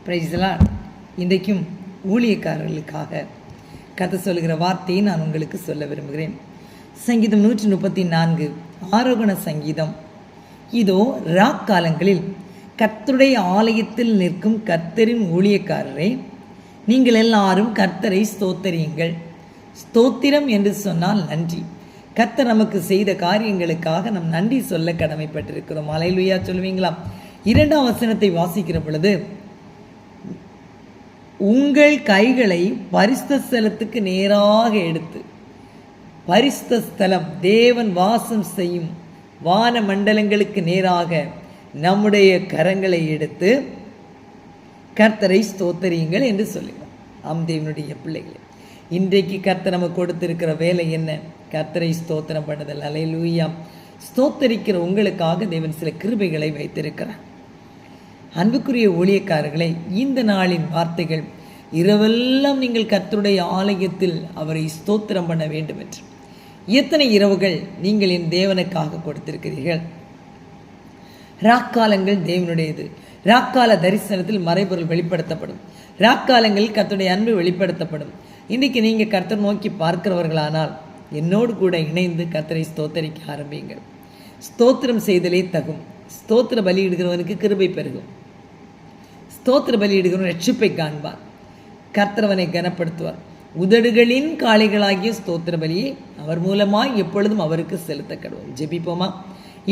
Praise the Lord. இன்றைக்கும் ஊழியக்காரர்களுக்காக கதை சொல்கிற வார்த்தையை நான் உங்களுக்கு சொல்ல விரும்புகிறேன். சங்கீதம் 134 ஆரோகண சங்கீதம். இதோ ராக்காலங்களில் கர்த்தருடைய ஆலயத்தில் நிற்கும் கர்த்தரின் ஊழியக்காரரே, நீங்கள் எல்லாரும் கர்த்தரை ஸ்தோத்தரியுங்கள். ஸ்தோத்திரம் என்று சொன்னால் நன்றி. கர்த்தர் நமக்கு செய்த காரியங்களுக்காக நம் நன்றி சொல்ல கடமைப்பட்டிருக்கிறோம். அல்லேலூயா சொல்லுவீங்களா? 2ஆம் வசனத்தை வாசிக்கிற பொழுது, உங்கள் கைகளை பரிசுத்த ஸ்தலத்துக்கு நேராக எடுத்து, பரிசுத்த ஸ்தலம் தேவன் வாசம் செய்யும் வான மண்டலங்களுக்கு நேராக நம்முடைய கரங்களை எடுத்து கர்த்தரை ஸ்தோத்தரியுங்கள் என்று சொல்லுங்கள். தேவனுடைய பிள்ளைகளே, இன்றைக்கு கர்த்தர் நமக்கு கொடுத்திருக்கிற வேலை என்ன? கர்த்தரை ஸ்தோத்திரம் பண்ணுதல். அல்லேலூயா. ஸ்தோத்தரிக்கிற உங்களுக்காக தேவன் சில கிருபைகளை வைத்திருக்கிறார். அன்புக்குரிய ஊழியக்காரர்களை, இந்த நாளின் வார்த்தைகள், இரவெல்லாம் நீங்கள் கர்த்தருடைய ஆலயத்தில் அவரை ஸ்தோத்திரம் பண்ண வேண்டும் என்று. எத்தனை இரவுகள் நீங்கள் என் தேவனுக்காக கொடுத்திருக்கிறீர்கள்? ராக்காலங்கள் தேவனுடையது. ராக்கால தரிசனத்தில் மறைபொருள் வெளிப்படுத்தப்படும். ராக்காலங்களில் கர்த்தருடைய அன்பு வெளிப்படுத்தப்படும். இன்றைக்கு நீங்கள் கர்த்தர் நோக்கி பார்க்கிறவர்களானால் என்னோடு கூட இணைந்து கர்த்தரை ஸ்தோத்தரிக்க ஆரம்பியுங்கள். ஸ்தோத்திரம் செய்தலே தகும். ஸ்தோத்திர பலியிடுகிறவனுக்கு கிருபை பெருகும். ஸ்தோத்திர பலியிடுகிறவன் ரட்சிப்பை காண்பார். கர்த்தரவனை கனப்படுத்துவார். உதடுகளின் காளைகளாகிய ஸ்தோத்திர பலியை அவர் மூலமாய் எப்பொழுதும் அவருக்கு செலுத்த கடவோம். ஜெபிப்போமா?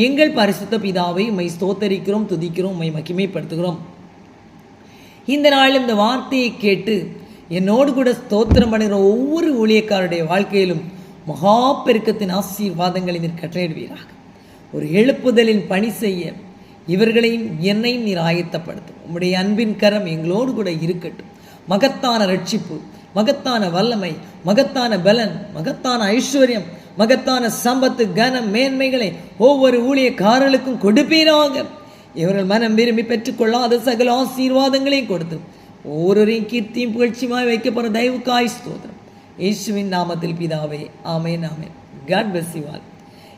எங்கள் பரிசுத்த பிதாவை உம்மை ஸ்தோத்தரிக்கிறோம், துதிக்கிறோம், உம்மை மகிமைப்படுத்துகிறோம். இந்த நாள் இந்த வார்த்தையை கேட்டு என்னோடு கூட ஸ்தோத்திரம் பண்ணுகிற ஒவ்வொரு ஊழியக்காரருடைய வாழ்க்கையிலும் மகா பெருக்கத்தின் ஆசீர்வாதங்களை நீர் கட்டளையிடுவீராக. ஒரு எழுப்புதலின் பணி செய்ய இவர்களையும் என்னையும் நீர் ஆயத்தப்படுத்தும். உம்முடைய அன்பின் கரம் எங்களோடு கூட இருக்கட்டும். மகத்தான ரட்சிப்பு, மகத்தான வல்லமை, மகத்தான பலன், மகத்தான ஐஸ்வர்யம், மகத்தான சம்பத்து, கனம், மேன்மைகளை ஒவ்வொரு ஊழியக்காரர்களுக்கும் கொடுப்பீராக. இவர்கள் மனம் விரும்பி பெற்றுக்கொள்ளாத சகல ஆசீர்வாதங்களையும் கொடுத்து ஒவ்வொருவரையும் கீர்த்தியும் புகழ்ச்சியுமாய் வைக்கப்படுற தயவுக்காய் ஸ்தோத்திரம். இயேசுவின் நாமத்தில் பிதாவே, ஆமென், ஆமென். God bless you all.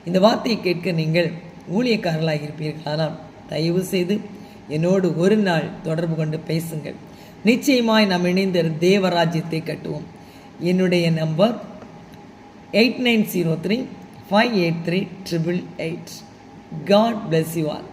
இந்த வார்த்தையை கேட்க நீங்கள் ஊழியக்காரர்களாக இருப்பீர்கள். ஆனால் தயவு செய்து என்னோடு ஒரு நாள் தொடர்பு கொண்டு பேசுங்கள். நிச்சயமாய் நாம் இணைந்த தேவராஜ்யத்தை கட்டுவோம். என்னுடைய number 8903-583-888. God bless you all.